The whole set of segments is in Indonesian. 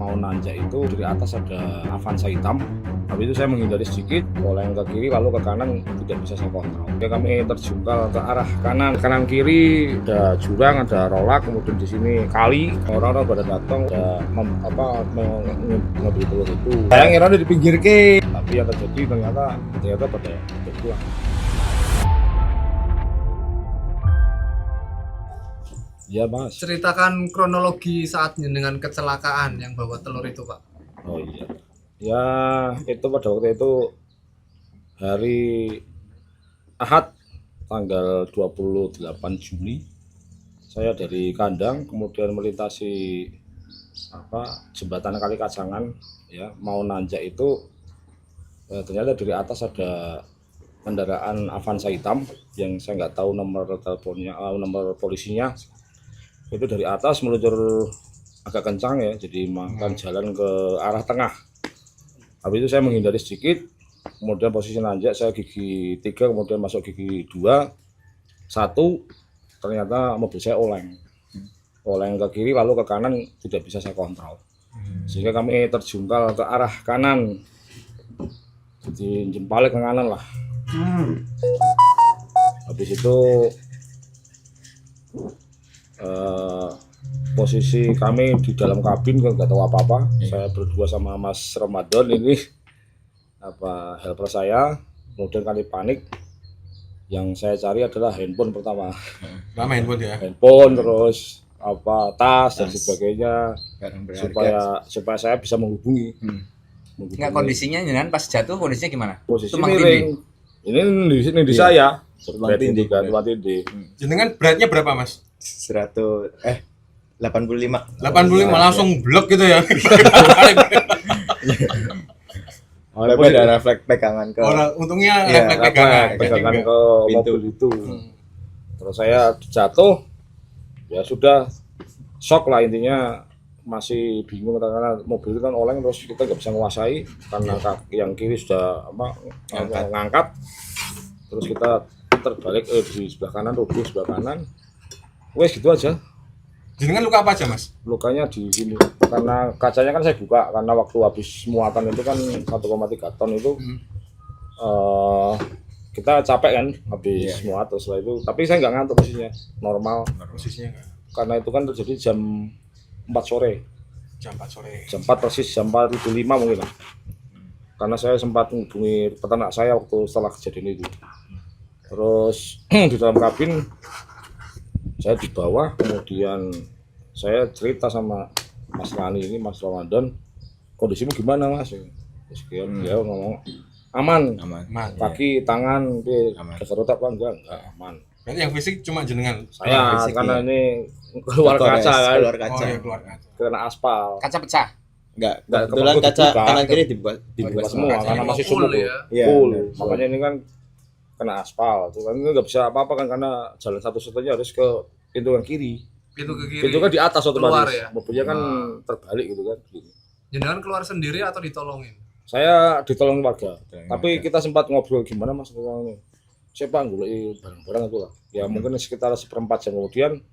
mau nanjak itu dari atas ada Avanza hitam. Habis itu saya menghindari sedikit, oleng ke kiri lalu ke kanan tidak bisa saya kontrol. Ya kami terjungkal ke arah kanan kiri ada jurang, ada rolak, kemudian di sini kali. Orang-orang pada datang ada mengambil telur itu. Saya ngira di pinggir ke, tapi yang terjadi ternyata pada pulang. Ya Mas. Ceritakan kronologi saat dengan kecelakaan yang bawa telur itu Pak. Oh iya. Ya itu pada waktu itu hari Ahad tanggal 28 Juli saya dari kandang kemudian melintasi jembatan Kali Kacangan ya mau nanjak itu ternyata dari atas ada kendaraan Avanza hitam yang saya nggak tahu nomor teleponnya nomor polisinya. Itu dari atas meluncur agak kencang ya, jadi makan jalan ke arah tengah. Habis itu saya menghindari sedikit, kemudian posisi nanjak saya gigi 3, kemudian masuk gigi 2, 1, ternyata mobil saya oleng ke kiri lalu ke kanan tidak bisa saya kontrol, sehingga kami terjungkal ke arah kanan, jadi jempalik ke kanan lah. Habis itu posisi kami di dalam kabin kan nggak tahu apa-apa. Saya berdua sama Mas Ramadan ini helper saya, kemudian kami panik. Yang saya cari adalah handphone pertama. Handphone ya? Handphone, terus tas dan sebagainya supaya saya bisa menghubungi. Enggak, kondisinya jangan pas jatuh kondisinya gimana? Posisi miring. Ini di sini di saya. Tulang tindih. Jenengan beratnya berapa Mas? 85 langsung blok gitu ya. Tapi ada refleks pegangan ke untungnya refleks pegangan ke mobil itu. Terus saya jatuh ya sudah shock lah, intinya masih bingung karena mobil itu kan oleng, terus kita nggak bisa menguasai karena kaki yang kiri sudah ngangkat, terus kita terbalik di sebelah kanan, rubuh sebelah kanan. Wes gitu aja. Jenengan luka apa aja Mas? Lukanya di sini karena kacanya kan saya buka karena waktu habis muatan itu kan 1,3 ton itu kita capek kan habis muat, terus setelah itu tapi saya nggak ngantuk, posisinya normal posisinya karena itu kan terjadi jam 4 sore. Jam 4 persis, jam 4.05 mungkin lah, karena saya sempat menghubungi peternak saya waktu setelah kejadian itu. Terus di dalam kabin saya di bawah, kemudian saya cerita sama Mas Rani ini, Mas Ramadan, kondisimu gimana Mas? Terus dia ngomong aman. Kaki, tangan, ada kerutak apa enggak aman. Berarti yang fisik cuma jenengan? Saya karena ini keluar kaca kan. Keluar kaca. Kena aspal. Kaca pecah? Enggak, kebetulan kaca kanan kiri dibuka semua karena masih sumuk full. Makanya ini kan kena aspal, tuh kan nggak bisa apa-apa kan karena jalan satu-satunya harus ke pintu yang kiri. Pintu kan di atas otomatis. Ya? Mobilnya kan terbalik gitu kan. Jenengan keluar sendiri atau ditolongin? Saya ditolong warga. Tapi kita sempat ngobrol gimana Mas ini. Siapa ngulai barang-barang itu lah. Ya mungkin sekitar 1/4 jam kemudian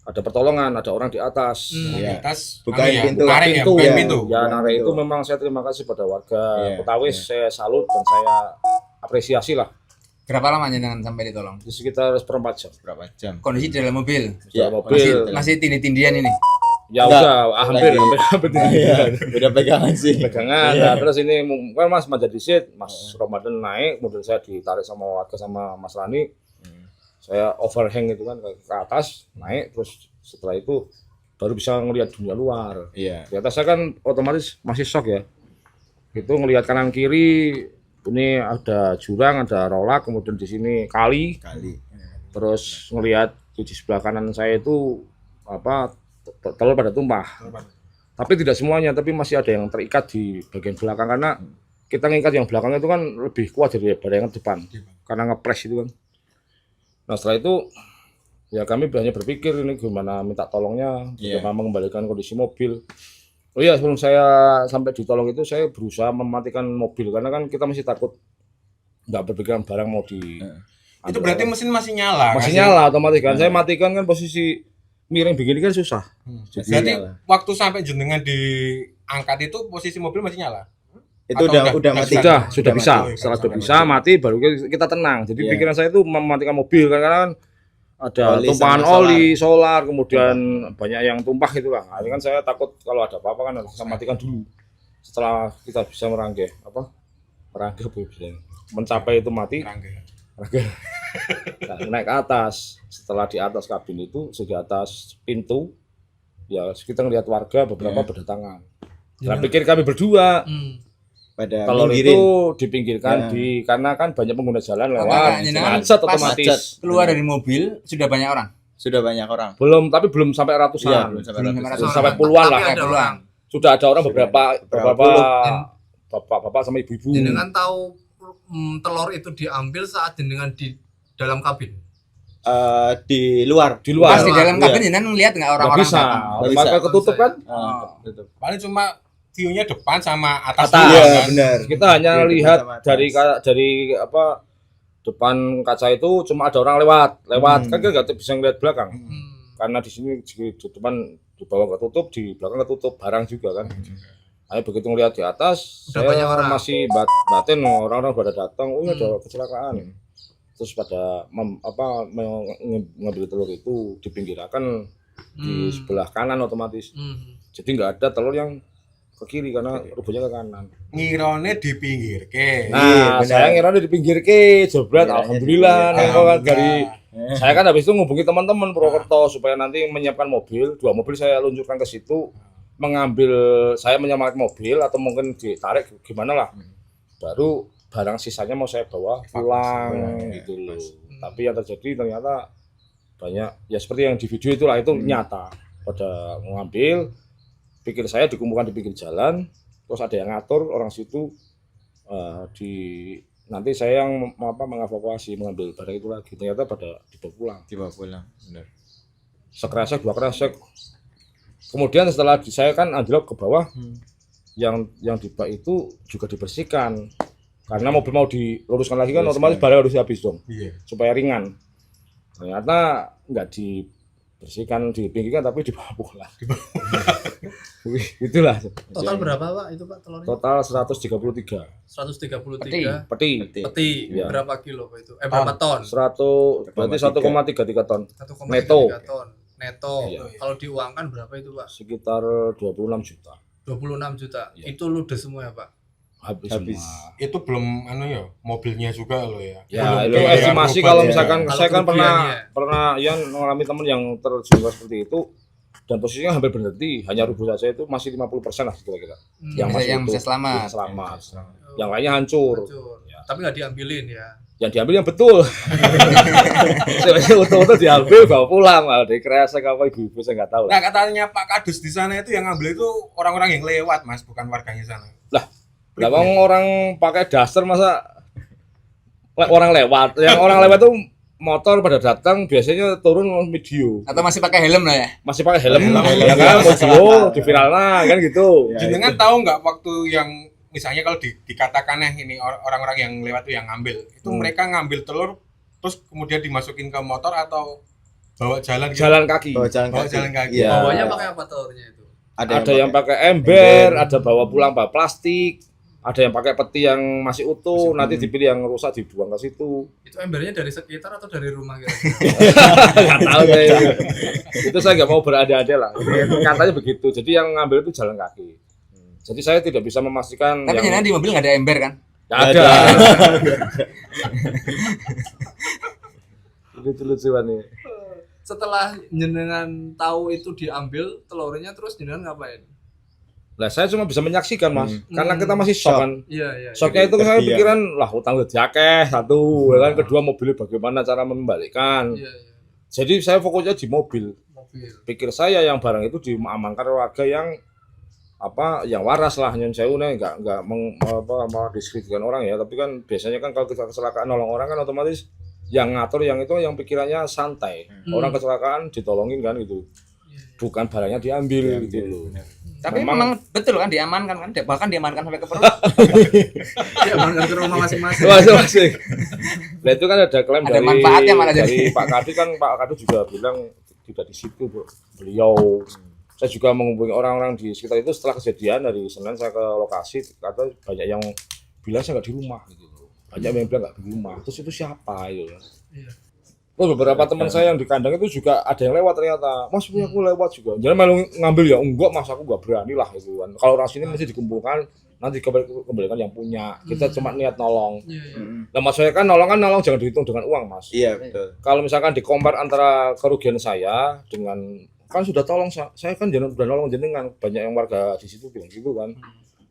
ada pertolongan, ada orang di atas. Di atas bukain pintu. Ya, narik itu memang saya terima kasih pada warga Petawis. Saya salut dan saya apresiasi lah. Berapa lama jangan sampai ditolong? Di sekitar 1/4 jam. Berapa jam? Kondisi di dalam mobil. Ya, mobil. Masih tindih-tindihan ini. Ya udah, hampir tindihan. Udah pegangan sih. Pegangan. Nah, terus ini kan Mas jadi seat, Mas Ramadan naik, mobil saya ditarik sama warga sama Mas Rani. Saya overhang itu kan ke atas, naik, terus setelah itu baru bisa ngelihat dunia luar. Di atas saya kan otomatis masih shock ya. Itu ngelihat kanan kiri. Ini ada jurang, ada rolak, kemudian di sini kali. Terus ngelihat di sebelah kanan saya itu telur pada tumpah. Tapi tidak semuanya, tapi masih ada yang terikat di bagian belakang karena kita ngikat yang belakang itu kan lebih kuat daripada yang depan karena ngepres itu kan. Nah setelah itu ya kami hanya berpikir ini gimana minta tolongnya, bagaimana mengembalikan kondisi mobil. Oh iya, sebelum saya sampai ditolong itu saya berusaha mematikan mobil karena kan kita masih takut nggak berpikiran barang mau di. Itu berarti mesin masih nyala. Masih nyala otomatis kan. Saya matikan kan posisi miring begini kan susah. Jadi waktu sampai jenengan di angkat itu posisi mobil masih nyala. Itu Atau udah mati. Sudah bisa. mati. Setelah sudah bisa mati baru kita tenang. Jadi Iya. pikiran saya itu mematikan mobil karena kan ada Oli tumpahan sama oli, solar, kemudian banyak yang tumpah gitu lah. Nah, ini kan saya takut kalau ada apa-apa kan harus matikan dulu. Setelah kita bisa merangkai mencapai itu mati, nah, naik ke atas. Setelah di atas kabin itu, di atas pintu, ya kita ngelihat warga beberapa berdatangan. Saya pikir kami berdua. Pada Telur pinggirin. itu dipinggirkan karena kan banyak pengguna jalan lewat, macet otomatis. macet. Keluar dari mobil sudah banyak orang. Sudah banyak orang. Tapi belum sampai Iya, ratusan. belum sampai Belum ratusan. sampai Sampai puluhan lah. Tapi ada orang. Sudah ada orang beberapa puluh. bapak-bapak sama ibu-ibu. Jenengan tahu telur itu diambil saat jenengan di dalam kabin. Di luar. Di luar. Pas di dalam Iya. kabin jenengan ngelihat nggak Nggak orang-orang bisa. datang? Nggak bisa. Maka ketutup kan? Tutup. Paling cuma view-nya depan sama atas. Atas. doang, Iya, kan. benar. Kita hanya Iya, lihat depan sama atas. dari depan kaca itu cuma ada orang lewat. Kan kita nggak bisa ngeliat belakang. Karena di sini di depan di bawah ketutup, di belakang ketutup, barang juga kan. Saya begitu ngelihat di atas, Udah banyak saya orang. masih batin orang-orang pada datang, ada kecelakaan. Terus pada mengambil telur itu dipinggirkan di sebelah kanan otomatis. Jadi nggak ada telur yang ke kiri karena rubuhnya ke kanan. Ngirone di pinggir ke. Nah, benar. saya ngira di pinggir ke, jebret, Iya, alhamdulillah. iya. Nih, kok kan dari saya kan habis itu ngubungi teman-teman Purwokerto supaya nanti menyiapkan mobil, 2 mobil saya luncurkan ke situ, saya menyelamatkan mobil atau mungkin ditarik gimana lah. Baru barang sisanya mau saya bawa pulang gitu loh. Tapi yang terjadi ternyata banyak ya seperti yang di video itulah itu nyata. Pada mengambil, pikir saya dikumpulkan di pinggir jalan, terus ada yang ngatur orang situ nanti saya yang mengevakuasi mengambil barang itu lagi, ternyata pada dibawa pulang. Benar. Sekresek 2 kresek. Kemudian setelah saya kan anjlok ke bawah, yang di bak itu juga dibersihkan karena mobil mau diluruskan lagi kan otomatis barang harus habis dong Iya. supaya ringan. Ternyata nggak dibersihkan, dipinggirkan tapi dibawa pulang. Itulah Total berapa Pak itu Pak telurnya? total 133 133 peti. peti. Iya. Berapa kilo Pak itu? Berapa ton? 100 berarti 1,33 ton 1,3 Neto. ton. Neto. Iya. Kalau diuangkan berapa itu Pak? sekitar 26 juta 26 juta. Iya. Itu ludes semua ya Pak? habis. Semua. Itu belum mobilnya juga loh ya. Ya, itu Belum biaya estimasi berobat kalau ya. misalkan Kalau saya kan kerugiannya. pernah yang mengalami teman yang terjungkal seperti itu dan posisinya hampir berhenti, hanya rubuh saja itu masih 50% lah kira-kira. Yang bisa selamat. Bisa selamat. Yang lainnya hancur. Hancur. Ya. Tapi nggak diambilin ya. Yang diambil yang betul. Sebenarnya utuh-utuh diambil bawa pulang, malah dikresek apa ibu-ibu saya nggak tahu. Nah, katanya Pak Kadus di sana itu yang ngambil itu orang-orang yang lewat, Mas, bukan warganya sana. Lah orang pakai daster masa orang lewat. Yang orang lewat tuh motor pada datang biasanya turun video. Atau masih pakai helm lah ya? Masih pakai helm, Helm. ya kan video di viralnya kan gitu. Jenengan tahu nggak waktu yang misalnya kalau dikatakan ini orang-orang yang lewat tuh yang ngambil, itu mereka ngambil telur terus kemudian dimasukin ke motor atau bawa jalan gitu? Jalan kaki. Bawa jalan Bawa kaki. jalan kaki. Iya. Bawahnya pakai apa telurnya itu? Ada yang pakai ember, ada bawa pulang bawa plastik, ada yang pakai peti yang masih utuh, nanti dipilih yang rusak dibuang ke situ. Itu embernya dari sekitar atau dari rumah kira-kira? Nggak tahu saya. Itu saya nggak mau berada-ada lah. Katanya begitu. Jadi yang ngambil itu jalan kaki. Jadi saya tidak bisa memastikan. Tapi jangan di mobil nggak ada ember kan? Nggak ada. Lucu-lucuan nih. Setelah jenengan tahu itu diambil telurnya terus jenengan ngapain? Lah saya cuma bisa menyaksikan mas, karena kita masih shock kan. Iya. Shocknya itu saya pikiran lah utang udah akeh satu, ya kan kedua mobilnya bagaimana cara membalikkan. Iya. Jadi saya fokusnya di mobil. Mobil. Pikir saya yang barang itu diamankan warga yang yang waras lah, yang saya nggak mendiskreditkan orang ya, tapi kan biasanya kan kalau kita kecelakaan nolong orang kan otomatis yang ngatur yang itu yang pikirannya santai. Orang kecelakaan ditolongin kan gitu. Bukan barangnya diambil gitu loh. Tapi memang betul kan diamankan kan, bahkan diamankan sampai ke perut. Iya, benar ke rumah masing-masing. Masing-masing. Nah itu kan ada klaim Ada manfaatnya malah dari jadi. Pak Kadus kan, Pak Kadus juga bilang tidak di situ beliau Saya juga menghubungi orang-orang di sekitar itu setelah kejadian. Dari Senin saya ke lokasi, kata banyak yang bilang saya nggak di rumah gitu. Banyak yang bilang nggak di rumah. Terus itu siapa gitu. Iya. Terus beberapa teman saya yang di kandang itu juga ada yang lewat ternyata. Mas punya aku lewat juga. Jangan malu ngambil ya. Enggak mas, aku nggak berani lah gitu kan. Kalau orang sini mesti dikumpulkan, nanti kembalikan yang punya. Kita cuma niat nolong. Iya. Nah mas saya kan nolong jangan dihitung dengan uang mas. Iya, betul. Kalau misalkan di-compare antara kerugian saya dengan kan sudah tolong saya kan jangan udah nolong jenengan, banyak yang warga di situ bilang gitu kan.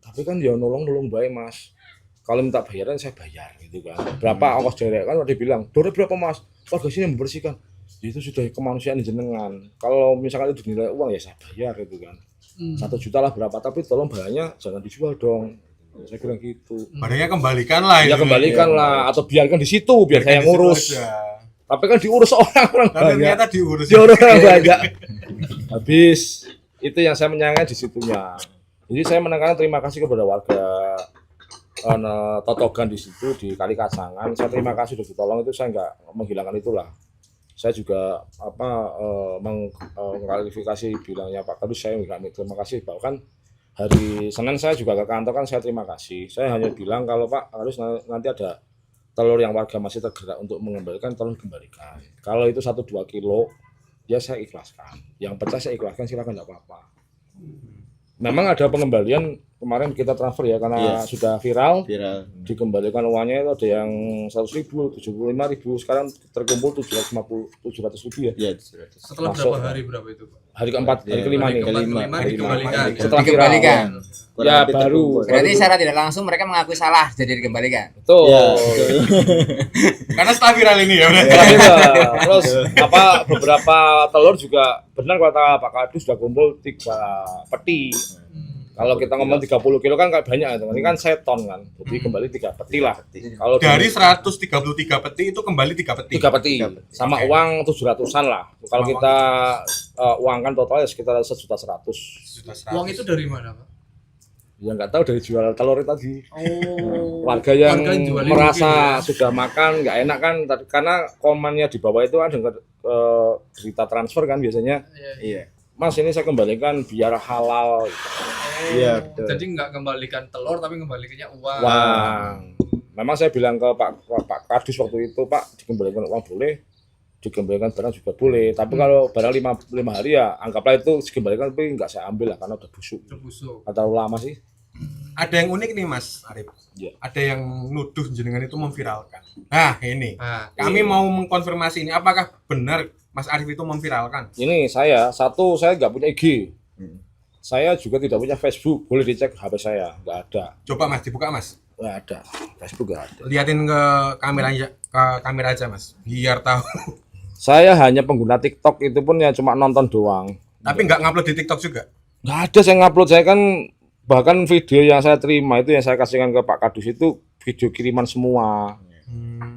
Tapi kan ya nolong baik mas. Kalau minta bayaran saya bayar gitu kan. Berapa ongkos derek kan dia bilang, "Dore berapa mas?" Warga sini membersihkan. Ya, itu sudah kemanusiaan jenengan. Kalau misalkan itu dinilai uang ya saya bayar gitu kan. 1 juta lah berapa, tapi tolong barangnya jangan dijual dong. Saya bilang gitu. Barangnya kembalikan lah. Ya itu. kembalikan lah atau biarkan di situ biar saya yang ngurus. Tapi kan diurus orang Tapi banyak. ternyata diurus. Diurus orang banyak. Habis itu yang saya menyayangkan di situnya. Jadi saya menekankan terima kasih kepada warga Totogan di situ di Kali Kacangan. Saya terima kasih sudah ditolong, itu saya nggak menghilangkan itulah. Saya juga mengklarifikasi bilangnya Pak Kadus, saya nggak terima kasih. Bahkan hari Senin saya juga ke kantor kan saya terima kasih. Saya hanya bilang kalau Pak Kadus nanti ada telur yang warga masih tergerak untuk mengembalikan, tolong kembalikan. Kalau itu 1-2 kilo, ya saya ikhlaskan. Yang pecah saya ikhlaskan, silakan tidak apa-apa. Memang ada pengembalian kemarin kita transfer ya karena sudah viral. Dikembalikan uangnya itu ada yang 100.000, 75.000, sekarang terkumpul 700.000 ya. Iya, Setelah Masuk. berapa hari berapa itu, Pak? Hari keempat, hari kelima nih. Kelima dikembalikan. Setelah viral. Dikembalikan. Ya baru. Berarti secara tidak langsung mereka mengakui salah jadi dikembalikan. Betul. Ya, Karena setelah viral ini ya. Iya. Terus beberapa telur juga benar kata Pak Kadus sudah kumpul 3 peti. Kalau kita ngomong 30 kilo kan kayak banyak itu. Ini kan seton kan. Jadi kembali 3 peti lah. Kalau Dari 133 peti itu kembali 3 peti. 3 peti sama uang 700-an lah. Kalau kita uangkan totalnya sekitar 1.100.000. Uang itu dari mana, Pak? Ya nggak tahu dari jual telur tadi. Oh. Warga yang jualin merasa mungkin, ya? sudah makan nggak enak kan, karena komennya di bawah itu ada berita transfer kan biasanya. iya. Mas ini saya kembalikan biar halal. Iya, betul. Jadi nggak kembalikan telur tapi kembalikannya uang. Uang. Memang saya bilang ke Pak Kadus waktu itu, Pak dikembalikan uang boleh, dikembalikan barang juga boleh. Tapi kalau barang 5 hari ya anggaplah itu dikembalikan, tapi nggak saya ambil lah karena udah busuk. Terbusuk. Terlalu lama sih. Ada yang unik nih Mas Arif. Iya. Ada yang nuduh jenengan itu memviralkan. Nah ini, Nah, kami mau mengkonfirmasi ini apakah benar Mas Arif itu memviralkan? Ini saya nggak punya IG. Saya juga tidak punya Facebook. Boleh dicek HP saya, nggak ada. Coba Mas dibuka Mas. Nggak ada. Facebook nggak ada. Liatin ke kamera aja Mas, biar tahu. Saya hanya pengguna TikTok, itu pun ya cuma nonton doang. Tapi nggak ngupload di TikTok juga. Nggak ada saya ngupload. Saya kan bahkan video yang saya terima itu yang saya kasihkan ke Pak Kadus itu video kiriman semua.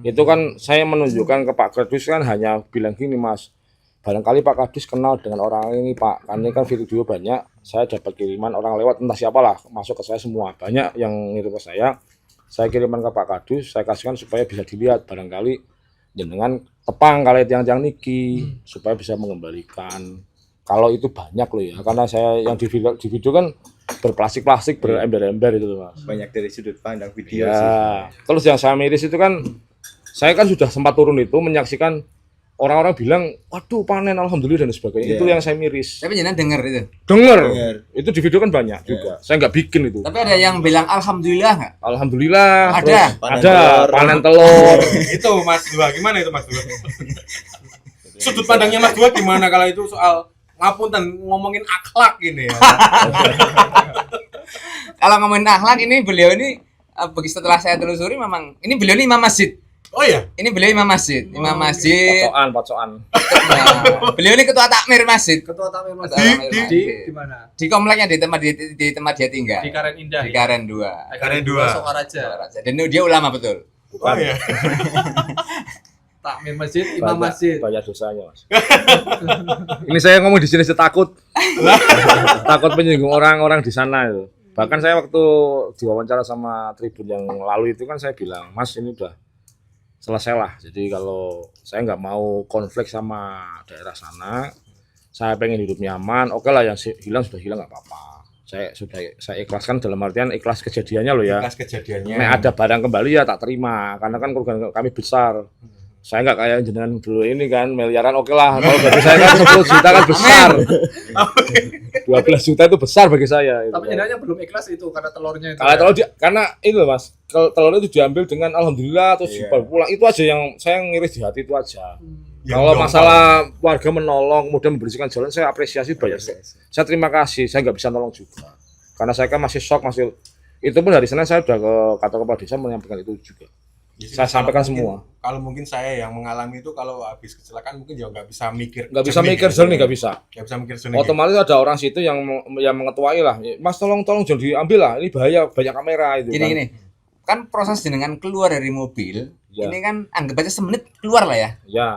Itu kan saya menunjukkan ke Pak Kadus kan hanya bilang gini, Mas, barangkali Pak Kadus kenal dengan orang ini Pak, karena ini kan video banyak, saya dapat kiriman orang lewat entah siapalah masuk ke saya semua, banyak yang ngirim ke saya kirimkan ke Pak Kadus, saya kasihkan supaya bisa dilihat, barangkali jenengan tepang kali tiang-tiang niki supaya bisa mengembalikan. Kalau itu banyak loh ya, karena saya yang di video kan berplastik-plastik, berember-ember itu Mas. Banyak dari sudut pandang video sih. Ya, terus yang saya miris itu kan, saya kan sudah sempat turun itu menyaksikan orang-orang bilang, waduh panen alhamdulillah dan sebagainya. Iya. Itu yang saya miris. Tapi jangan denger itu. Dengar, Dengar. itu di video kan banyak juga. Saya nggak bikin itu. Tapi ada yang bilang alhamdulillah nggak? Alhamdulillah. Ada. Terus Panen ada telur. panen telur. Itu Mas Dua, gimana itu Mas Dua? Sudut pandangnya Mas Dua gimana kalau itu soal ngapunten ngomongin akhlak ini ya? Kalau ngomongin akhlak ini beliau ini begitu setelah saya telusuri memang ini beliau ini imam masjid. Oh iya. Ini beliau imam masjid, imam masjid. Pocokan. Nah, beliau ini ketua takmir masjid. Ketua takmir Ketua masjid takmir di masjid. mana? Di kompleknya di tempat dia tinggal. Di Karen Indah. Di ya? Karen 2. Karen 2. Sokaraja. Dan dia ulama betul. Oh iya. Takmir masjid, imam masjid. Banyak dosanya, Mas. Ini saya ngomong di sini saya takut. Takut menyinggung orang-orang di sana itu. Bahkan saya waktu diwawancara sama Tribun yang lalu itu kan saya bilang, Mas ini udah selesai lah. Jadi kalau saya nggak mau konflik sama daerah sana, saya pengen hidup nyaman, oke lah yang hilang sudah hilang nggak apa-apa. Saya ikhlaskan dalam artian ikhlas kejadiannya loh ya. Ikhlas kejadiannya. Nek ada barang kembali ya tak terima karena kan kerugian kami besar. Saya nggak kayak jenengan dulu ini kan miliaran oke lah. Kalau bagi saya kan 10 juta kan besar. 12 juta itu besar bagi saya. Tapi jenengannya belum ikhlas itu karena telurnya itu. Karena itu loh Mas, kalau telurnya itu diambil dengan alhamdulillah terus dibawa pulang itu aja yang saya ngiris di hati itu aja. Kalau masalah warga menolong kemudian membersihkan jalan saya apresiasi banyak. Saya terima kasih, saya nggak bisa nolong juga. Karena saya kan masih shock itu pun dari sana saya udah ke kantor kepala desa menyampaikan itu juga. Saya sampaikan semua. Kalau mungkin saya yang mengalami itu kalau habis kecelakaan mungkin juga nggak bisa mikir. Nggak bisa mikir jernih, nggak bisa. Nggak bisa mikir jernih. Otomatis ada orang situ yang mengetuai lah. Mas tolong jangan diambil lah. Ini bahaya banyak kamera itu. Gini. Kan proses jenengan keluar dari mobil, Ya. ini kan anggap aja semenit keluar lah ya. Ya,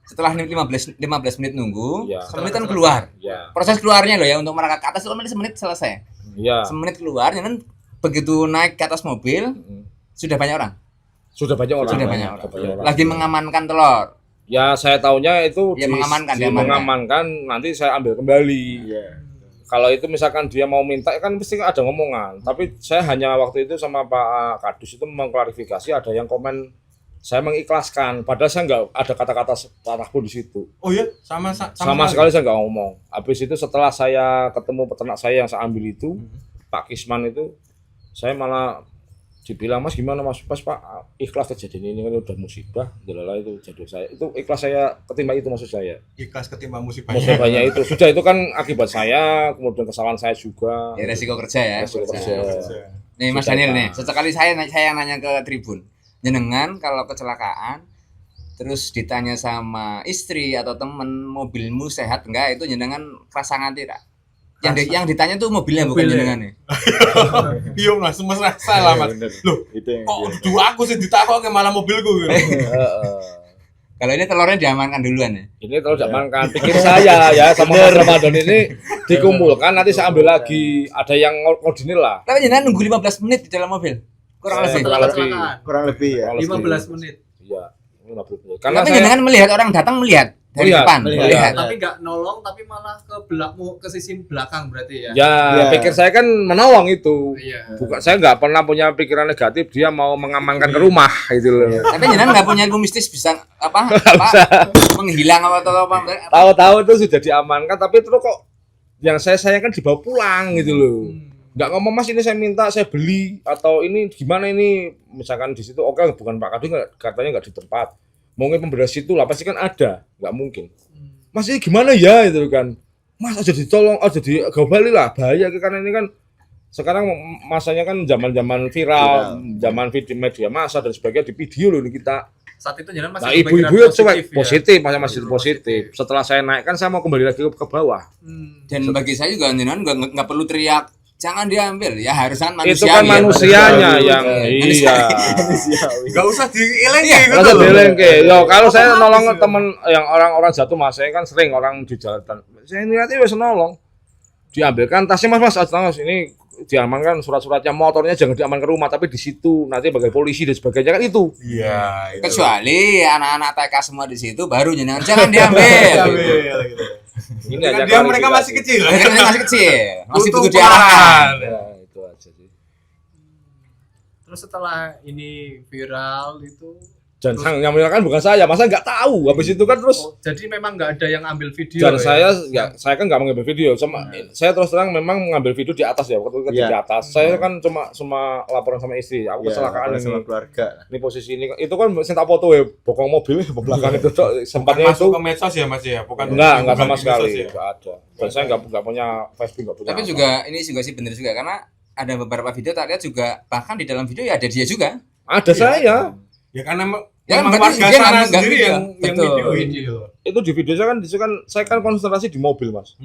Setelah 15 menit nunggu, Ya. semenit kan keluar. ya, Proses keluarnya loh ya untuk merangkak ke atas itu semenit selesai. ya. Semenit keluar, dan begitu naik ke atas mobil sudah banyak orang. Sudah banyak orang. Sudah banyak orang. Lagi mengamankan telur. Ya, saya taunya itu Ya, mengamankan nanti saya ambil kembali. Iya. Kalau itu misalkan dia mau minta kan pasti ada ngomongan. Tapi saya hanya waktu itu sama Pak Kadus itu mengklarifikasi ada yang komen saya mengikhlaskan. Padahal saya nggak ada kata-kata patah pun di situ. Oh ya, sama Sekali saya nggak ngomong. Habis itu setelah saya ketemu peternak saya yang saya ambil itu, Pak Kisman itu, saya malah dibilang Mas gimana Mas pas Pak ikhlas kejadian ini kan udah musibah, adalah itu jadi saya itu ikhlas saya ketimbang itu maksud saya. Ikhlas ketimbang musibahnya. Musibahnya itu sudah itu kan akibat saya, kemudian kesalahan saya juga. Ya resiko kerja ya. Resiko kerja. Nih Mas Sudah, Daniel Pak. nih, sesekali saya nanya ke Tribun. Jenengan kalau kecelakaan terus ditanya sama istri atau temen mobilmu sehat enggak, itu jenengan kerasa nganti tak? Yang ditanya tuh mobilnya bukan jenengan nih. Iya Mas, salah Mas. Loh, Itu yang kok dua aku sih ditakoke malah mobilku gitu. Kalau ini telurnya diamankan duluan ya. Ini terus diamankan pikir saya ya sama Mas Ramadan ini dikumpulkan nanti saya ambil lagi ada yang koordinir lah. Tapi jenengan nunggu 15 menit di dalam mobil. Kurang Saya lebih. Setelah lebih. kecelakaan. kurang lebih ya. 15 menit. Iya, 15 menit. Karena Tapi saya jenengan melihat orang datang melihat dari Melihat, depan, melihat. melihat. Tapi nggak nolong, tapi malah ke sisi belakang berarti ya. ya Ya. pikir saya kan menolong itu. Iya. Bukan saya nggak pernah punya pikiran negatif dia mau mengamankan ke rumah gitu loh. Tapi jenengan nggak punya ilmu mistis bisa apa menghilang atau apa? Tahu-tahu itu sudah diamankan tapi terus kok yang saya sayangkan dibawa pulang gitu loh. Nggak ngomong Mas ini saya minta saya beli atau ini gimana ini misalkan di situ oke bukan Pak Kadus katanya nggak di tempat. Mungkin pemberian situ lah pasti kan ada, nggak mungkin. Mas ini gimana ya itu kan? Mas aja ditolong, aja digobali lah bahaya karena ini kan sekarang masanya kan zaman-zaman viral, zaman video media massa dan sebagainya di video loh ini kita. Saat itu jangan masih Nah berpikiran ibu-ibu itu ya. positif, masih positif. Setelah saya naik kan saya mau kembali lagi ke bawah. Dan bagi saya juga jenengan nggak perlu teriak jangan diambil ya, harusan manusia. Itu kan manusianya yang iya. Enggak usah diilengi Iya, gitu Kalau loh. dilengke, yo kalau saya nolong temen yang orang-orang jatuh mas, saya kan sering orang di jalan. Saya niatnya wes nolong. Diambilkan tasnya mas, ini diamankan surat-suratnya, motornya jangan diaman ke rumah, tapi di situ nanti bagai polisi dan sebagainya kan itu. Iya, itu. Kecuali anak-anak TK semua di situ baru jangan diambil. Iya, gitu. Ini Kan aja dia mereka masih kecil. Mereka masih kecil, masih butuh Tutupan. diarahkan. Ya, itu aja sih. Terus setelah ini viral itu, Dan yang kan bukan saya, masa nggak tahu. Habis itu kan terus jadi memang nggak ada yang ambil video. dan ya? saya kan nggak mengambil video, saya terus terang memang mengambil video di atas ya, waktu di Iya. atas. Saya kan cuma laporan sama istri, aku kecelakaan sama ini. keluarga. Ini posisi ini itu kan saya tak foto ya, bokong mobil di belakang itu tuh Bukan sempatnya itu masuk ke medsos ya Mas ya, bukan. enggak bukan sama di sekali, medsos ya? enggak ada. Dan saya enggak punya Facebook, enggak punya. Tapi apa. juga ini juga sih bener juga karena ada beberapa video tak lihat juga, bahkan di dalam video ya ada dia juga. ada saya. Ya karena Ya, memang berarti warga dia sana nggak sendiri video. yang Betul. video. Itu di video saya kan konsentrasi di mobil, Mas.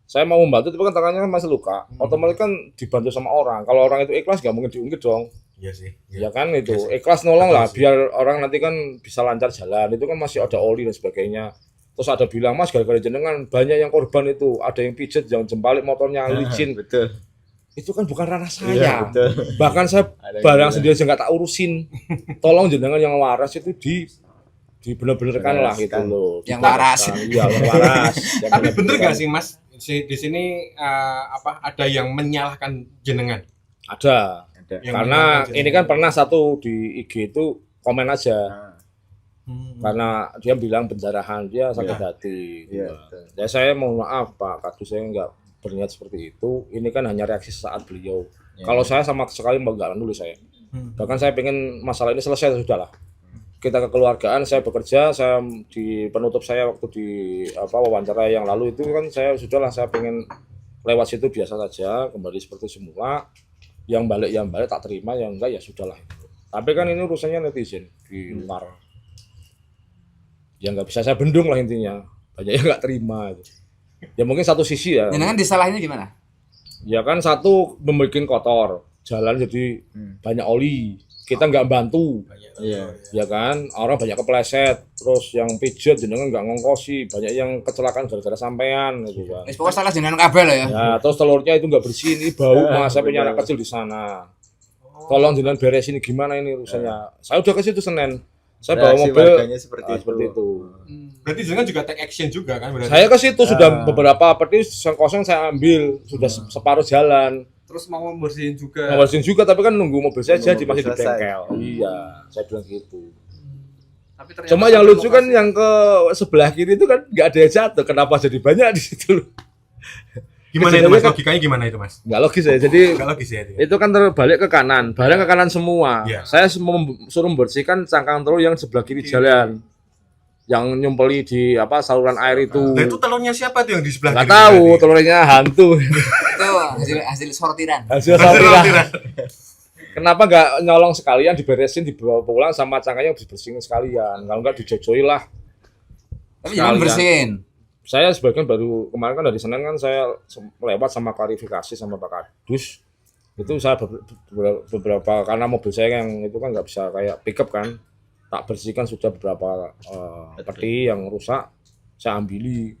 Saya mau membantu tapi kan tangannya kan masih luka. Otomatis kan dibantu sama orang. Kalau orang itu ikhlas nggak mungkin diungkit dong. Iya sih. Ya kan itu Iya sih. ikhlas nolong Betul lah sih. biar orang nanti kan bisa lancar jalan. Itu kan masih ada oli dan sebagainya. Terus ada bilang Mas gara-gara jenengan banyak yang korban itu, ada yang pijet, yang jempalik motornya licin. Betul. Itu kan bukan ranah Iya, saya. betul. Bahkan saya Ada yang barang bilang. sendiri aja nggak tak urusin. Tolong jenengan yang waras itu dibener-benerkan lah gitu loh. Yang waras. Iya, yang waras. Yang Tapi bener bener-benerkan. gak sih Mas di sini ada yang menyalahkan jenengan? Ada. Yang Karena menyalahkan ini kan pernah satu di IG itu komen aja. Karena dia bilang penjarahan, dia sakit hati. Iya, Gitu. betul. Ya saya mohon maaf Pak Kadus, saya nggak berniat seperti itu. Ini kan hanya reaksi saat beliau. Kalau saya sama sekali nggak nulis saya. Bahkan saya pengen masalah ini selesai sudah lah. Kita kekeluargaan, saya bekerja, saya di penutup saya waktu di wawancara yang lalu itu kan saya sudahlah, saya pengen lewat situ biasa saja, kembali seperti semula. Yang balik tak terima, yang enggak ya sudahlah. Tapi kan ini urusannya netizen di luar. Ya nggak bisa saya bendung lah intinya. Banyak yang nggak terima. Ya mungkin satu sisi ya. Jenengan disalahinnya gimana? Ya kan satu membuat kotor, jalan jadi banyak oli. Kita nggak bantu. Iya. Ya kan, orang banyak kepleset, terus yang pijet jenengan nggak ngongkosi, banyak yang kecelakaan gara-gara sampean gitu kan. Wis pokoknya salah jenengan kabeh lah ya. Ya, terus telurnya itu nggak bersih, ini bau, mas saya punya anak kecil di sana. Tolong jenengan beresin gimana ini urusannya. Saya udah ke situ Senin. Saya bawa Reaksi mobil warganya seperti itu. Berarti jenengan juga take action juga kan berarti? Saya ke situ sudah beberapa peti yang kosong saya ambil, sudah separuh jalan. Terus mau membersihin juga. Ngawasin juga tapi kan nunggu mobil saya Nunggu jadi mobil masih di selesai. bengkel. Iya, saya bilang gitu. Tapi ternyata Cuma yang sampai lucu kan lokasi- yang ke sebelah kiri itu kan nggak ada yang jatuh. Kenapa jadi banyak di situ? Gimana itu Mas? Kejadiannya kan- Logikanya gimana itu Mas? Nggak logis ya. Jadi Gak logis ya itu. itu kan terbalik ke kanan, barang ke kanan semua. Iya. Saya suruh membersihkan cangkang telur yang sebelah kiri jalan, yang nyumpeli di saluran air itu. Nah itu telurnya siapa tuh yang di sebelah Nggak kiri tahu, berarti? telurnya hantu. Itu hasil sortiran. Hasil saluran. Kenapa nggak nyolong sekalian, diberesin, dibawa pulang sama cangkangnya dibersihin sekalian. Kalau nggak dijojoi lah. Tapi jangan Sekalian. bersihin. Saya sebagian baru kemarin kan dari Senin kan saya lewat sama klarifikasi sama Pak Kadus. Itu saya beberapa karena mobil saya yang itu kan nggak bisa kayak pickup kan, tak bersihkan sudah beberapa peti yang rusak saya ambili.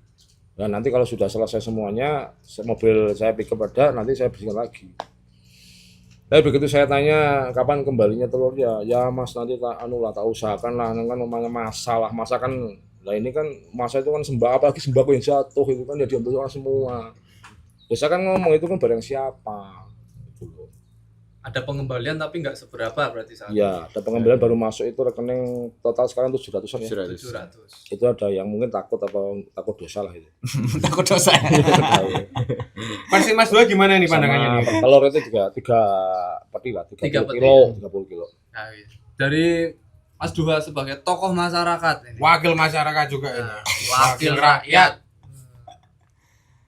Dan nanti kalau sudah selesai semuanya mobil saya pickup ada, nanti saya bersihkan lagi. Tapi begitu saya tanya kapan kembalinya telurnya, ya mas nanti tak tak usahakan lah, kan namanya masalah masa kan. Nah ini kan masa itu kan sembako, apalagi sembako yang jatuh itu kan ya diambil orang semua. Biasa kan ngomong itu kan barang siapa. Gitu loh. ada pengembalian tapi nggak seberapa berarti saat Ya, ada pengembalian baru masuk itu rekening total sekarang 700-an ya. 700. Itu ada yang mungkin takut dosa lah itu. Takut dosa. Versi Mas Dua gimana nih pandangannya Sama nih? telur itu juga 3 peti lah, 30 Tiga peti, kilo, ya. 30 kilo. Nah, iya. Dari Mas Duha sebagai tokoh masyarakat ini. Wakil masyarakat juga ini. Nah, wakil rakyat.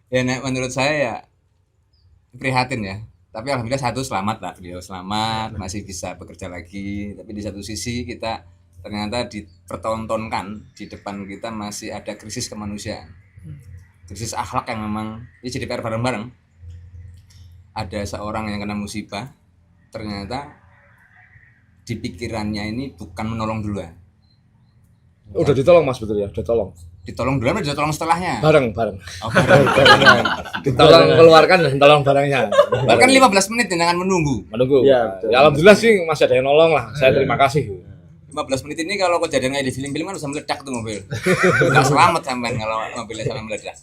Ya menurut saya ya prihatin ya. Tapi alhamdulillah satu selamat lah, beliau selamat, masih bisa bekerja lagi. Tapi di satu sisi kita ternyata dipertontonkan di depan kita masih ada krisis kemanusiaan, krisis akhlak yang memang ini jadi PR bareng-bareng. Ada seorang yang kena musibah, ternyata di pikirannya ini bukan menolong duluan, Udah ditolong Mas betul ya, udah tolong. ditolong duluan atau ditolong setelahnya? Bareng. Oh, bareng. Ditolong keluarkan dan tolong barangnya. Bahkan 15 menit dengan menunggu. Menunggu. Iya, betul. Ya, alhamdulillah sih masih ada yang nolong lah. Saya terima kasih. 15 menit ini kalau kejadian kayak di film-film kan bisa meledak tuh mobil. Nggak selamat sampai kalau mobilnya sampai meledak.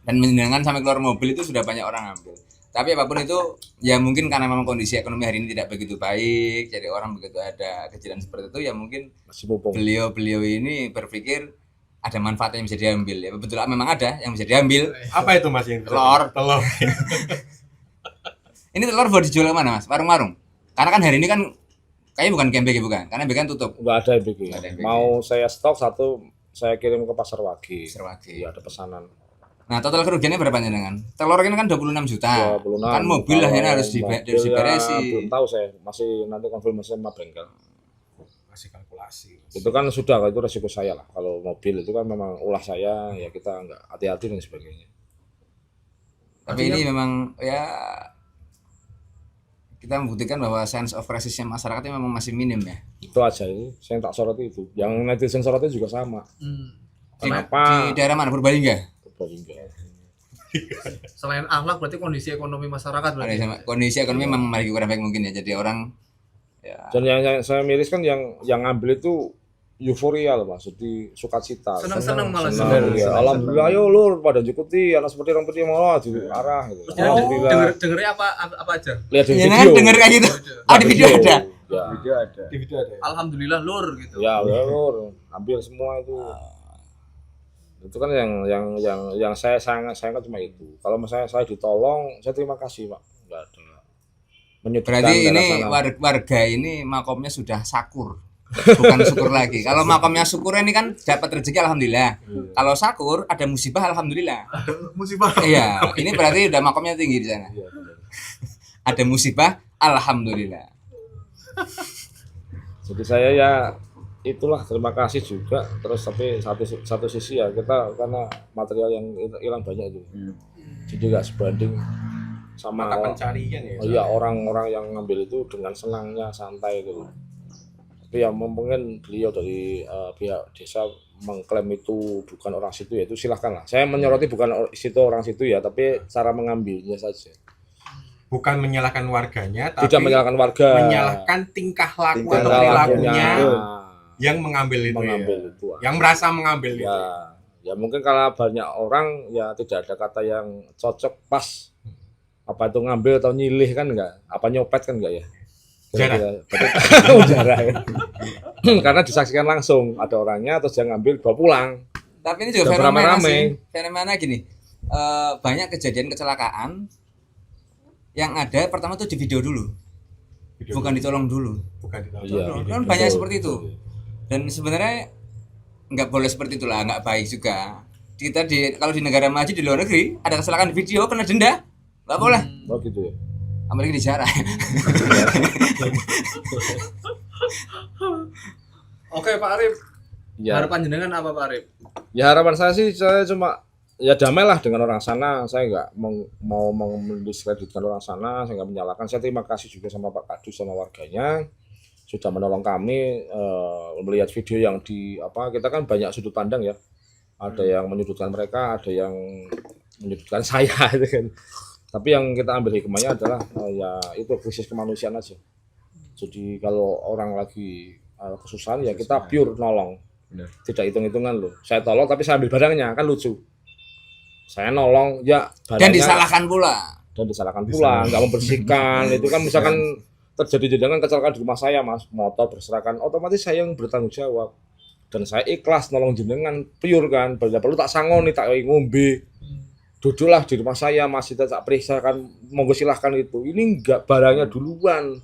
Dan menjenengan sampai keluar mobil itu sudah banyak orang ambil. Tapi apapun itu ya mungkin karena memang kondisi ekonomi hari ini tidak begitu baik, jadi orang begitu ada kejadian seperti itu ya mungkin Masih mumpung. beliau ini berpikir ada manfaatnya yang bisa diambil. Ya betul memang ada yang bisa diambil. Apa itu Mas yang Telur. Telur. Ini telur buat dijual kemana mas? Warung-warung? Karena kan hari ini kan kayaknya bukan KMBG bukan, karena MBG kan tutup. Enggak ada yang bikin. Nggak ada yang bikin. Mau saya stok satu, saya kirim ke Pasar Wagi. Serwagi. Iya, ada pesanan. Nah total kerugiannya berapa dengan? Telur ini kan 26 juta. 26. Kan mobil lah ini harus Mobil harus ya, diberesi. belum tahu saya, masih nanti konfirmasi sama bengkel. Masih kalkulasi. Itu kan sudah, itu resiko saya lah. Kalau mobil itu kan memang ulah saya, ya kita nggak hati-hati dan sebagainya. Tapi ini memang ya kita membuktikan bahwa sense of resistnya masyarakat ini memang masih minim ya. Itu aja ini, saya tak soroti itu. Yang netizen sorotnya juga sama. Di Kenapa? daerah mana Purbalingga? Purbalingga. Selain akhlak berarti kondisi ekonomi masyarakat berarti. Kondisi ekonomi memang lagi kurang baik mungkin ya. Jadi orang ya Dan yang saya miris kan yang ngambil itu euforia loh Mas, jadi sukacita. Seneng-seneng malah Seneng, seneng. ya. Alhamdulillah ayo lur pada Jukuti anak seperti orang putih mau di arah gitu. Terus jadi dengernya apa aja? Lihat di Ya video. kan denger kayak gitu. Ah di video ada. Ya. Video ada. Di video ada. Alhamdulillah lur gitu. Ya, lur, ambil semua itu. Itu kan yang saya sayangkan cuma itu. Kalau misalnya saya ditolong, saya terima kasih, Pak. Enggak ada. Menyudutkan Berarti daerah ini sana. warga ini makomnya sudah sakur. Bukan syukur lagi. Kalau makomnya syukur ini kan dapat rezeki alhamdulillah. Kalau sakur ada musibah alhamdulillah. Musibah. Iya, ini berarti udah makomnya tinggi di sana. Iya, benar. Ada musibah alhamdulillah. Jadi saya ya itulah terima kasih juga. Terus tapi satu sisi ya kita karena material yang hilang banyak itu. Jadi nggak sebanding sama Mata pencarian ya. oh iya orang-orang yang ngambil itu dengan senangnya santai gitu. Tapi ya mungkin beliau dari pihak desa mengklaim itu bukan orang situ ya itu silahkan lah. Saya menyoroti bukan orang situ ya, tapi cara mengambilnya saja. Bukan menyalahkan warganya, tapi Tidak menyalahkan warga. menyalahkan tingkah laku Tingkah atau lakunya. perilakunya Nah, yang mengambil itu mengambil ya. itu. Yang merasa mengambil itu. Ya mungkin kalau banyak orang ya tidak ada kata yang cocok pas apa itu ngambil atau nyilih kan enggak apa nyopet kan enggak ya jarah ya. Karena disaksikan langsung ada orangnya terus dia ngambil bawa pulang. Tapi ini juga Dan fenomena beramai-ramai. sih. Fenomena gini. Banyak kejadian kecelakaan yang ada pertama tuh di video dulu, Video bukan ditolong dulu. bukan ditolong. Iya, Kan banyak seperti itu. Dan sebenarnya nggak boleh seperti itulah, nggak baik juga. Kita kalau di negara maju di luar negeri ada kecelakaan di video kena denda, nggak boleh. Oh gitu ya. Apalagi di jarah. Oke Pak Arif, Ya, harapan jenengan apa Pak Arif? ya harapan saya sih saya cuma ya damailah dengan orang sana. Saya nggak mau mendiskreditkan orang sana, saya nggak menyalahkan. Saya terima kasih juga sama Pak Kadus sama warganya sudah menolong kami melihat video yang kita kan banyak sudut pandang ya. Ada yang menyudutkan mereka, ada yang menyudutkan saya gitu kan. Tapi yang kita ambil hikmahnya adalah ya itu krisis kemanusiaan aja. Jadi kalau orang lagi kesusahan ya kita pure nolong. Benar. Tidak hitung-hitungan loh. Saya tolong tapi saya ambil barangnya kan lucu. Saya nolong ya barangnya Dan disalahkan pula. pula, nggak membersihkan. Itu kan misalkan terjadi jangan kecelakaan di rumah saya Mas, motor berserakan, otomatis saya yang bertanggung jawab. Dan saya ikhlas nolong jenengan pure kan, bila perlu tak sangoni, tak ngombe. Duduklah di rumah saya masih tak periksa kan, monggo silahkan itu. Ini enggak barangnya duluan.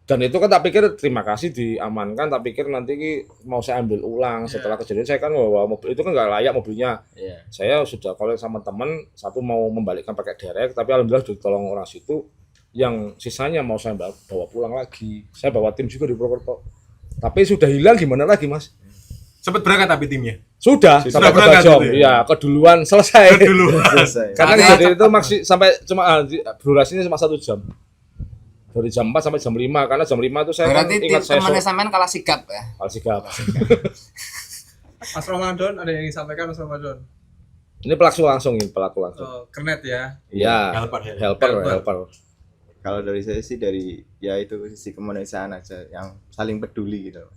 Dan itu kan tak pikir terima kasih diamankan, tak pikir nanti mau saya ambil ulang setelah kejadian saya kan bawa mobil itu kan nggak layak mobilnya. Iya. Saya sudah kolek sama teman, satu mau membalikkan pakai derek, tapi alhamdulillah ditolong orang situ. Yang sisanya mau saya bawa pulang lagi. Saya bawa tim juga di Purwokerto. Tapi sudah hilang gimana lagi Mas? Sempat berangkat tapi timnya. Sudah sampai berangkat jam. gitu Ya, keduluan selesai. Dulu. Selesai. Karena Artinya kejadian itu masih sampai cuma durasinya cuma 1 jam. Dari jam 4 sampai jam 5 karena jam 5 itu saya Berarti kan ingat saya temannya sampean kalah sigap ya. sigap. Mas Ramadan ada yang disampaikan Mas Ramadan? Ini pelaku langsung. Kernet ya. Iya. Helper. Kalau dari saya sih dari ya itu sisi kemanusiaan aja yang saling peduli gitu.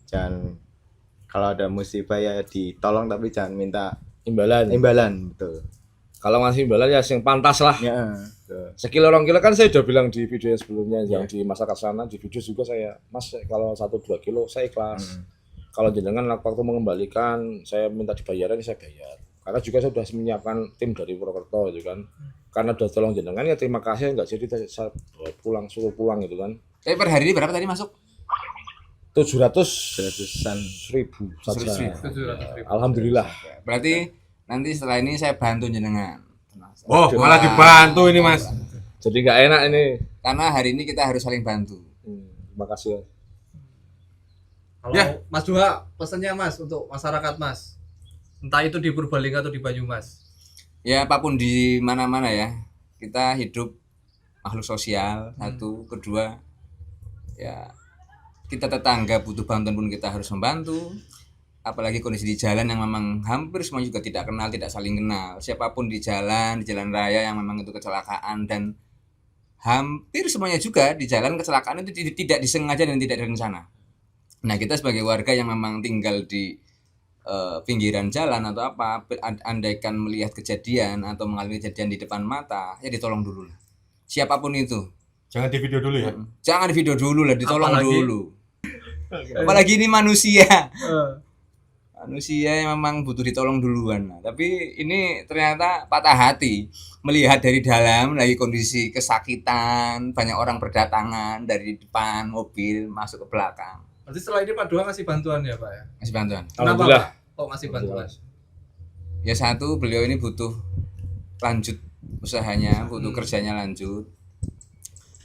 Jangan kalau ada musibah ya ditolong tapi jangan minta imbalan betul. Kalau ngasih imbalan ya yang pantas lah. Ya. Betul. Sekilo 2 kilo kan saya udah bilang di video yang sebelumnya yang di masyarakat sana di video juga saya Mas kalau 1-2 kilo saya ikhlas. Kalau jenengan waktu mengembalikan saya minta dibayarin saya bayar. Karena juga saya sudah menyiapkan tim dari Purwokerto gitu kan. Karena udah tolong jenengan ya terima kasih nggak jadi saya suruh pulang gitu kan. Tapi per hari ini berapa tadi masuk? 700.000 saja. 700.000. Alhamdulillah. Berarti nanti setelah ini saya bantu jenengan. Oh, malah dibantu ini Mas. Jadi nggak enak ini. Karena hari ini kita harus saling bantu. Terima kasih. Kalau Ya. Mas Duha pesannya Mas untuk masyarakat Mas. Entah itu di Purbalingga atau di Banyumas. Ya apapun di mana-mana ya. Kita hidup makhluk sosial, satu, kedua ya kita tetangga butuh bantuan pun kita harus membantu. Apalagi kondisi di jalan yang memang hampir semua juga tidak kenal, tidak saling kenal. Siapapun di jalan raya yang memang itu kecelakaan dan hampir semuanya juga di jalan kecelakaan itu tidak disengaja dan tidak direncana. Nah, kita sebagai warga yang memang tinggal di pinggiran jalan atau apa, andaikan melihat kejadian atau mengalami kejadian di depan mata, ya ditolong dulu lah. Siapapun itu. Jangan di video dulu ya. Jangan di video dulu lah, ditolong Apalagi- dulu. Apalagi ini manusia. Eh, Manusia yang memang butuh ditolong duluan. Nah, tapi ini ternyata patah hati melihat dari dalam lagi kondisi kesakitan, banyak orang berdatangan dari depan mobil masuk ke belakang. Berarti setelah ini Pak Dua ngasih bantuan ya Pak ya? Masih bantuan. Kenapa Alhamdulillah. Pak? Kok ngasih bantuan? Ya satu, beliau ini butuh lanjut usahanya, butuh kerjanya lanjut.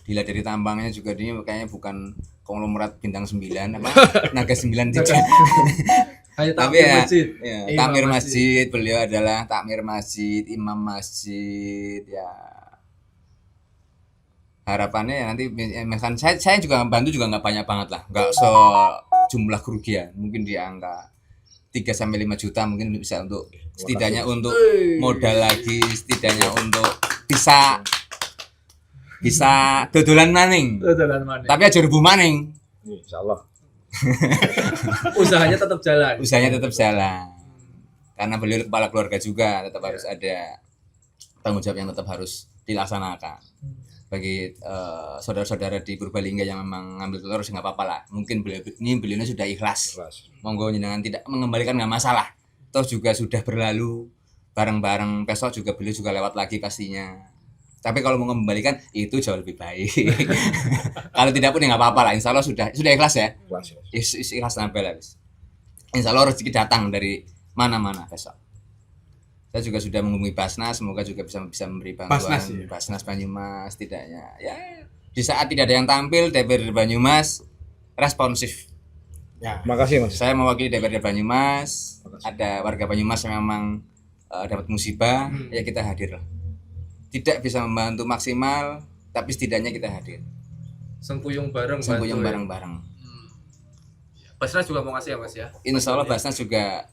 Dilihat dari tampangnya juga dia kayaknya bukan konglomerat bintang 9 apa naga 9 tidak. Hanya Tapi takmir ya, masjid. ya Imam takmir masjid. masjid, beliau adalah takmir masjid, imam masjid ya. Harapannya ya nanti misalkan saya juga bantu juga nggak banyak banget lah, nggak sejumlah kerugian, mungkin di angka 3 sampai 5 juta mungkin bisa untuk setidaknya untuk modal lagi, setidaknya untuk bisa dodolan maning. Dodolan maning. Tapi aja rebu maning. Insyaallah. Usahanya tetap jalan. Usahanya tetap jalan. Karena beliau kepala keluarga juga, tetap harus ada tanggung jawab yang tetap harus dilaksanakan. Bagi saudara-saudara di Purbalingga yang memang ngambil telur nggak apa-apa lah. Mungkin beliau sudah ikhlas. Monggo jenengan tidak mengembalikan nggak masalah. Toh juga sudah berlalu bareng-bareng, besok juga beliau juga lewat lagi pastinya. Tapi kalau mau mengembalikan itu jauh lebih baik. Kalau tidak pun ya nggak apa-apa lah. Insya Allah sudah ikhlas ya. Ikhlas sampai lah. Insya Allah rezeki datang dari mana-mana besok. Saya juga sudah menghubungi Basnas, semoga juga bisa memberi bantuan. Basnas, ya? Basnas Banyumas tidaknya. Ya, di saat tidak ada yang tampil, DPRD Banyumas responsif. Ya. Makasih Mas. Saya mewakili DPRD Banyumas. Ada warga Banyumas yang memang dapat musibah, ya kita hadir lah. Tidak bisa membantu maksimal, tapi setidaknya kita hadir. Sempuyung bareng. Sempuyung bantu ya. bareng-bareng. Basnas juga mau ngasih ya Mas ya? Insya Allah Basnas juga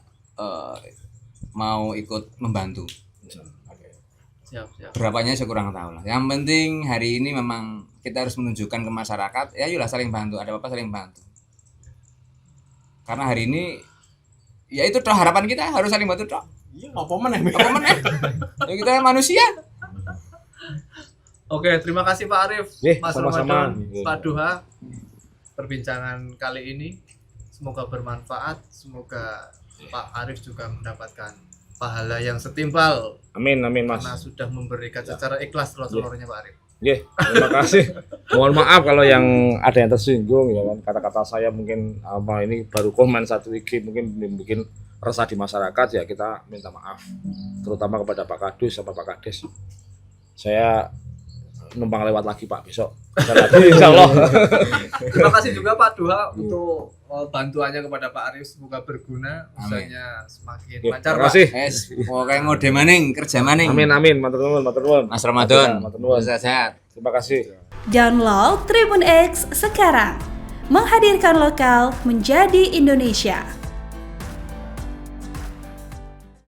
mau ikut membantu. Siap. Berapanya saya kurang tahu lah. Yang penting hari ini memang kita harus menunjukkan ke masyarakat, ya ayolah saling bantu, ada apa-apa saling bantu. Karena hari ini ya itu toh harapan kita harus saling bantu toh. Iya, apa meneh? Apa meneh? Ya kita manusia. Oke, terima kasih Pak Arif, Mas sama-sama. Ramadan, Pak Duha. Perbincangan kali ini semoga bermanfaat, semoga Pak Arif juga mendapatkan pahala yang setimpal Amin Mas. karena sudah memberikan secara ikhlas telur-telurnya Pak Arif. Nggih, terima kasih. Mohon maaf kalau yang ada yang tersinggung ya kan, kata-kata saya mungkin apa ini baru komen satu IG mungkin bikin resah di masyarakat, ya kita minta maaf. Terutama kepada Pak Kadus sama Pak Kades. Saya numpang lewat lagi Pak besok. Insyaallah. Terima kasih juga Pak Duha untuk bantuannya kepada Pak Arif, semoga berguna, usahanya semakin lancar Terima Pak. kasih. Pokoknya ngode maning, kerja maning. Amin. Matur nuwun. Mas Ramadan, Matur nuwun. sehat. Terima kasih. Download Tribun X sekarang. Menghadirkan lokal menjadi Indonesia.